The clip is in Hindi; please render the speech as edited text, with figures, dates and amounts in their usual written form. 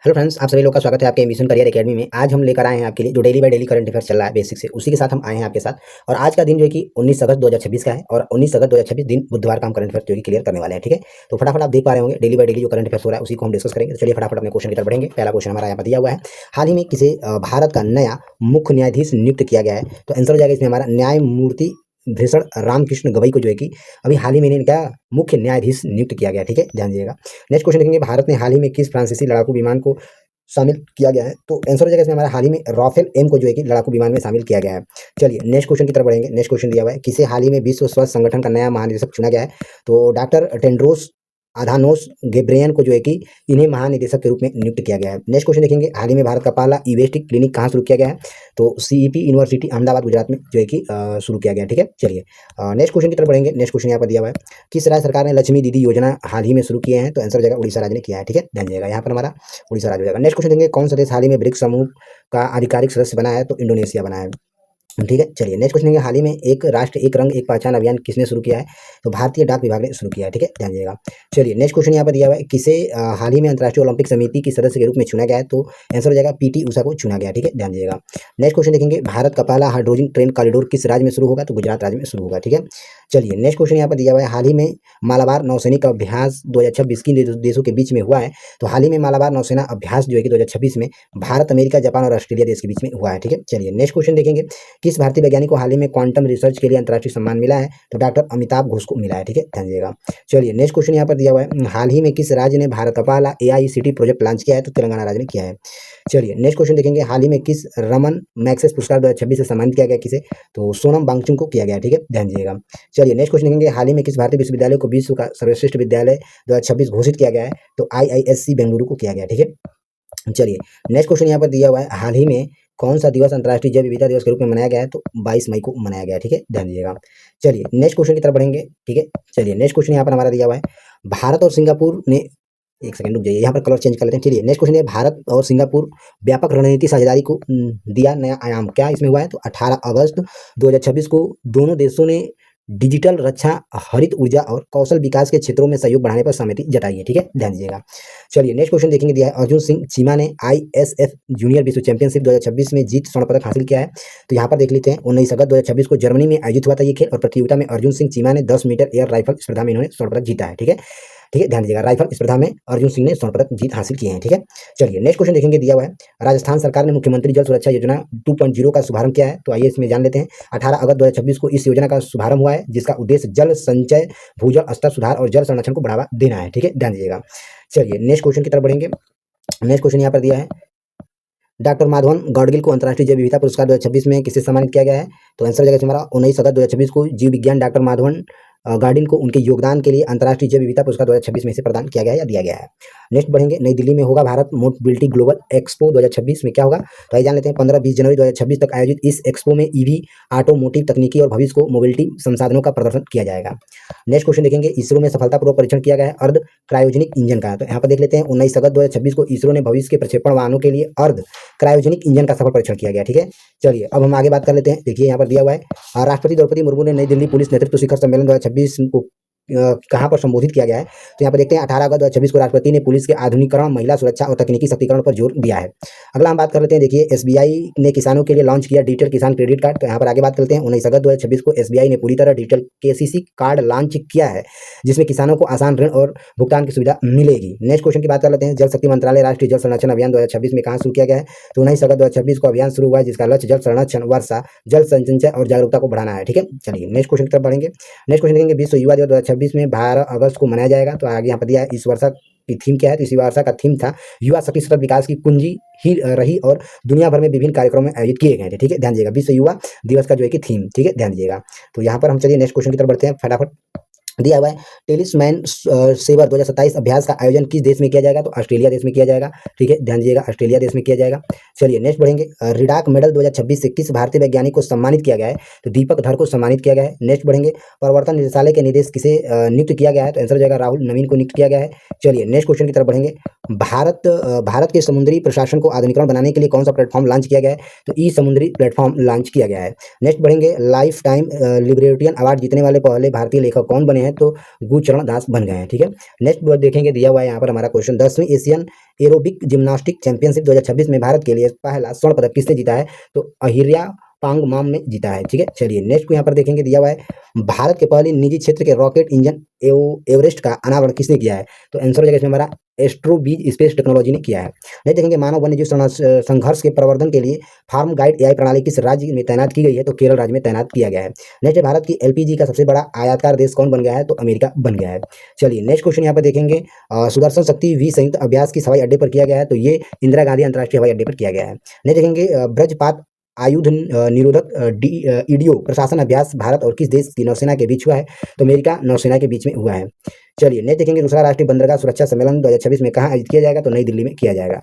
हेलो फ्रेंड्स, आप सभी लोग का स्वागत है आपके एम्बिशन करियर एकेडमी में। आज हम लेकर आए हैं आपके लिए जो daily by daily current affairs चल रहा है बेसिक से, उसी के साथ हम आए हैं आपके साथ। और आज का दिन जो है कि 19 अगस्त 2026 का है और 19 अगस्त 2026 दिन बुधवार का हम करंट अफेयर्स जो है क्लियर करने वाले हैं। ठीक है, तो फटाफट आप देख पा रहे होंगे डेली बाय डेली जो करंट अफेयर्स हो रहा है उसी को हम डिस्कस करेंगे। तो चलिए फटाफट अपने क्वेश्चन की तरफ बढ़ेंगे। पहला क्वेश्चन हमारा यहाँ पर दिया हुआ है, हाल ही में किसे भारत का नया मुख्य न्यायाधीश नियुक्त किया गया है। तो आंसर हो जाएगा इसमें हमारा न्यायमूर्ति भूषण रामकृष्ण गवई को जो है कि अभी हाल ही में इनका मुख्य न्यायाधीश नियुक्त किया गया। ठीक है, ध्यान दीजिएगा। नेक्स्ट क्वेश्चन देखेंगे, भारत ने हाल ही में किस फ्रांसीसी लड़ाकू विमान को शामिल किया गया है। तो आंसर हो जाएगा इसमें हमारा हाल ही में राफेल एम को जो है कि लड़ाकू विमान में शामिल किया गया है। चलिए नेक्स्ट क्वेश्चन की तरफ बढ़ेंगे। नेक्स्ट क्वेश्चन दिया हुआ है, किसे हाल ही में विश्व स्वास्थ्य संगठन का नया महानिदेशक चुना गया है। तो डॉक्टर टेड्रोस अधानोस गेब्रेयन को जो है कि इन्हें महानिदेशक के रूप में नियुक्त किया गया है। नेक्स्ट क्वेश्चन देखेंगे, हाल ही में भारत का पहला ईवेस्टिक क्लिनिक कहाँ शुरू किया गया है। तो सीईपी यूनिवर्सिटी अहमदाबाद गुजरात में जो है कि शुरू किया गया है। ठीक है, चलिए नेक्स्ट क्वेश्चन की तरफ बढ़ेंगे। नेक्स्ट क्वेश्चन यहाँ पर दिया हुआ है, किस राज्य सरकार ने लक्ष्मी दीदी योजना हाल ही में शुरू किए हैं। तो आंसर हो जाएगा उड़ीसा राज्य ने किया है। ठीक है, ध्यान दीजिएगा, यहाँ पर हमारा उड़ीसा राज्य हो जाएगा। नेक्स्ट क्वेश्चन देंगे, कौन सा देश हाल ही में ब्रिक्स समूह का आधिकारिक सदस्य बना है। तो इंडोनेशिया बना है। ठीक है, चलिए नेक्स्ट क्वेश्चन है, हाल ही में एक राष्ट्र एक रंग एक पहचान अभियान किसने शुरू किया है। तो भारतीय डाक विभाग ने शुरू किया है। ठीक है, ध्यान दीजिएगा। चलिए नेक्स्ट क्वेश्चन यहाँ पर दिया हुआ है, किसे हाल ही में अंतर्राष्ट्रीय ओलंपिक समिति की सदस्य के रूप में चुना गया है। तो आंसर हो जाएगा पीटी उषा को चुना गया। ठीक है, ध्यान दीजिएगा। नेक्स्ट क्वेश्चन देखेंगे, भारत का पहला हाइड्रोजन ट्रेन कॉरिडोर किस राज्य में शुरू होगा। तो गुजरात राज्य में शुरू होगा। ठीक है, चलिए नेक्स्ट क्वेश्चन यहाँ पर दिया हुआ है, हाल ही में मालाबार नौसैनिक अभ्यास 2026 की देशों के बीच में हुआ है। तो हाल ही में मालाबार नौसेना अभ्यास जो है कि 2026 में भारत, अमेरिका, जापान और ऑस्ट्रेलिया देश के बीच में हुआ है। ठीक है, चलिए नेक्स्ट क्वेश्चन देखेंगे, किस भारतीय वैज्ञानिक को हाल ही में क्वांटम रिसर्च के लिए अंतर्राष्ट्रीय सम्मान मिला है। तो डॉक्टर अमिताभ घोष को मिला है। ठीक है, ध्यान दीजिएगा। चलिए नेक्स्ट क्वेश्चन यहाँ पर दिया हुआ है, हाल ही में किस राज्य ने भारत का पहला एआईसीटी प्रोजेक्ट लॉन्च किया है। तो तेलंगाना राज्य ने किया है। चलिए नेक्स्ट क्वेश्चन देखेंगे, हाल ही में किस रमन मैग्सेसे पुरस्कार 2026 से सम्मानित किया गया किसे। तो सोनम वांगचुक को किया गया। ठीक है, ध्यान दीजिएगा। चलिए नेक्स्ट क्वेश्चन देखेंगे, हाल ही में किस भारतीय विश्वविद्यालय को विश्व का सर्वश्रेष्ठ विद्यालय 2026 घोषित किया गया है। तो आईआईएससी बेंगलुरु को किया गया। ठीक है, चलिए नेक्स्ट क्वेश्चन यहाँ पर दिया हुआ है, हाल ही में कौन सा दिवस अंतर्राष्ट्रीय जैव विविधता दिवस के रूप में मनाया गया है। तो 22 मई को मनाया गया है। ठीक है, ध्यान दीजिएगा। चलिए नेक्स्ट क्वेश्चन की तरफ बढ़ेंगे। ठीक है, चलिए नेक्स्ट क्वेश्चन यहाँ पर हमारा दिया हुआ है, भारत और सिंगापुर ने, एक सेकंड रुक जाइए, यहाँ पर कलर चेंज कर लेते हैं। चलिए नेक्स्ट क्वेश्चन है, भारत और सिंगापुर व्यापक रणनीति साझेदारी को दिया नया आयाम, क्या इसमें हुआ है। तो 18 अगस्त 2026 को दोनों देशों ने डिजिटल रक्षा, हरित ऊर्जा और कौशल विकास के क्षेत्रों में सहयोग बढ़ाने पर सहमति जताई है। ठीक है, ध्यान दीजिएगा। चलिए नेक्स्ट क्वेश्चन देखेंगे, दिया है, अर्जुन सिंह चीमा ने आईएसएफ जूनियर विश्व चैंपियनशिप 2026 में जीत स्वर्ण पदक हासिल किया है। तो यहाँ पर देख लेते हैं, 19 अगस्त 2026 को जर्मनी में आयोजित हुआ था ये खेल और प्रतियोगिता में अर्जुन सिंह चीमा ने 10 मीटर एयर राइफल स्पर्धा में इन्होंने स्वर्ण पदक जीता है। ठीक है, ठीक है, ध्यान दीजिएगा, राइफल स्पर्धा में अर्जुन सिंह ने स्वर्ण पदक जीत हासिल किए हैं। ठीक है, चलिए नेक्स्ट क्वेश्चन देखेंगे, दिया हुआ है, राजस्थान सरकार ने मुख्यमंत्री जल सुरक्षा योजना 2.0 का शुभारंभ किया है। तो आइए इसमें जान लेते हैं। 18 अगस्त 2026 को इस योजना का शुभारंभ हुआ है, जिसका उद्देश्य जल संचय, भूजल स्तर सुधार और जल संरक्षण को बढ़ावा देना है। ठीक है, ध्यान दीजिएगा। चलिए नेक्स्ट क्वेश्चन की तरफ बढ़ेंगे। नेक्स्ट क्वेश्चन यहाँ पर दिया है, डॉक्टर माधवन गाडगिल को अंतर्राष्ट्रीय जैव विविधता पुरस्कार 2026 में किसे सम्मानित किया गया है। तो आंसर हो जाएगा हमारा 19 अगस्त 2026 को जीव विज्ञान डॉक्टर माधवन गार्डिन को उनके योगदान के लिए अंतर्राष्ट्रीय जैव विविधता पुरस्कार 2026 में से प्रदान किया गया है या दिया गया है। नेक्स्ट बढ़ेंगे, नई दिल्ली में होगा भारत मोबिलिटी ग्लोबल एक्सपो 2026 में क्या होगा। तो आइए जान लेते हैं, 15-20 जनवरी 2026 तक आयोजित इस एक्सपो में ईवी, ऑटोमोटिव तकनीकी और भविष्य को मोबिलिटी संसाधनों का प्रदर्शन किया जाएगा। नेक्स्ट क्वेश्चन देखेंगे, इसरो में सफलतापूर्वक परीक्षण किया गया है अर्ध क्रायोजेनिक इंजन का। तो यहाँ पर देख लेते हैं, 19 अगस्त 2026 को इसरो ने भविष्य के प्रक्षेपण वाहनों के लिए अर्ध क्रायोजेनिक इंजन का सफल परीक्षण किया गया। ठीक है, चलिए अब हम आगे बात कर लेते हैं। देखिए यहाँ पर दिया हुआ है, राष्ट्रपति द्रौपदी मुर्मू ने नई दिल्ली पुलिस नेतृत्व शिखर सम्मेलन 2026 को कहाँ पर संबोधित किया गया है। तो यहाँ पर देखते हैं, 18 अगस्त 2026 को राष्ट्रपति ने पुलिस के आधुनिकीकरण, महिला सुरक्षा और तकनीकी शक्तिकरण पर जोर दिया है। अगला हम बात कर लेते हैं, देखिए एसबीआई ने किसानों के लिए लॉन्च किया डिजिटल किसान क्रेडिट कार्ड। तो यहाँ पर आगे बात करते हैं, 19 अगस्त 2026 को एसबीआई ने पूरी तरह डिजिटल केसीसी कार्ड लॉन्च किया है, जिसमें किसानों को आसान ऋण और भुगतान की सुविधा मिलेगी। नेक्स्ट क्वेश्चन की बात कर लेते हैं, जल शक्ति मंत्रालय राष्ट्रीय जल संरक्षण अभियान 2026 में कहाँ शुरू किया गया है। तो 19 अगस्त 2026 को अभियान शुरू हुआ है, जिसका लक्ष्य जल संरक्षण, वर्षा जल संचय और जागरूकता को बढ़ाना है। ठीक है, चलिए नेक्स्ट क्वेश्चन की तरफ बढ़ेंगे। नेक्स्ट क्वेश्चन देखेंगे, विश्व युवा दिवस 2026 में 12 अगस्त को मनाया जाएगा। तो आगे यहाँ पर दिया है, इस वर्ष की थीम क्या है। तो इसी वर्ष का थीम था युवा शक्ति सतत विकास की कुंजी ही रही और दुनिया भर में विभिन्न कार्यक्रम में आयोजित किए गए थे। ठीक है, ध्यान दीजिएगा, विश्व युवा दिवस का जो है कि थीम। ठीक है, ध्यान दीजिएगा। तो यहाँ पर हम चलिए नेक्स्ट क्वेश्चन की तरफ बढ़ते हैं फटाफट। दिया हुआ है, टेलिस्मैन सेवर 2027 अभ्यास का आयोजन किस देश में किया जाएगा। तो ऑस्ट्रेलिया देश में किया जाएगा। ठीक है, ध्यान दीजिएगा, ऑस्ट्रेलिया देश में किया जाएगा। चलिए नेक्स्ट बढ़ेंगे, रिडाक मेडल 2026 से किस भारतीय वैज्ञानिक को सम्मानित किया गया है। तो दीपक धर को सम्मानित किया गया है। नेक्स्ट बढ़ेंगे, प्रवर्तन निदेशालय के निदेश किसे नियुक्त किया गया है। तो आंसर हो जाएगा राहुल नवीन को नियुक्त किया गया है। चलिए नेक्स्ट क्वेश्चन की तरफ बढ़ेंगे, भारत के समुद्री प्रशासन को आधुनिकरण बनाने के लिए कौन सा प्लेटफॉर्म लॉन्च किया गया है। तो ई समुद्री प्लेटफॉर्म लॉन्च किया गया है। नेक्स्ट बढ़ेंगे, लाइफ टाइम लिबरेटरियन अवार्ड जीतने वाले पहले भारतीय लेखक कौन बने हैं। हैं तो गुचरण दास बन गए हैं। ठीक है, नेक्स्ट देखेंगे, दिया हुआ है यहाँ पर हमारा क्वेश्चन, 10वीं एशियन एरोबिक जिम्नास्टिक चैंपियनशिप 2026 में भारत के लिए पहला स्वर्ण पदक किसने जीता है? तो अहिल्या पांगमाम ने जीता है। ठीक है, चलिए नेक्स्ट को यहाँ पर देखेंगे, दिया हुआ है, भारत के पहले निजी क्षेत्र के रॉकेट इंजन एवरेस्ट का अनावरण किसने किया है? तो आंसर हो जाएगा इसमें हमारा एस्ट्रोबीज स्पेस टेक्नोलॉजी ने किया है। नेक्स्ट देखेंगे, मानव वन्यजीव संघर्ष के प्रवर्धन के लिए फार्म गाइड एआई प्रणाली किस राज्य में तैनात की गई है? तो केरल राज्य में तैनात किया गया है। नेक्स्ट, भारत की एलपीजी का सबसे बड़ा आयातकार देश कौन बन गया है? तो अमेरिका बन गया है। चलिए नेक्स्ट क्वेश्चन यहाँ पर देखेंगे, सुदर्शन शक्ति वी संयुक्त अभ्यास किस हवाई अड्डे पर किया गया है? तो ये इंदिरा गांधी अंतर्राष्ट्रीय हवाई अड्डे पर किया गया है। नेक्स्ट देखेंगे, ब्रजपात आयुध निरोधक ईडीओ प्रशासन अभ्यास भारत और किस देश की नौसेना के बीच हुआ है? तो अमेरिका नौसेना के बीच में हुआ है। चलिए नेक्स्ट देखेंगे, दूसरा राष्ट्रीय बंदरगाह सुरक्षा सम्मेलन 2026 में कहाँ आयोजित किया जाएगा? तो नई दिल्ली में किया जाएगा।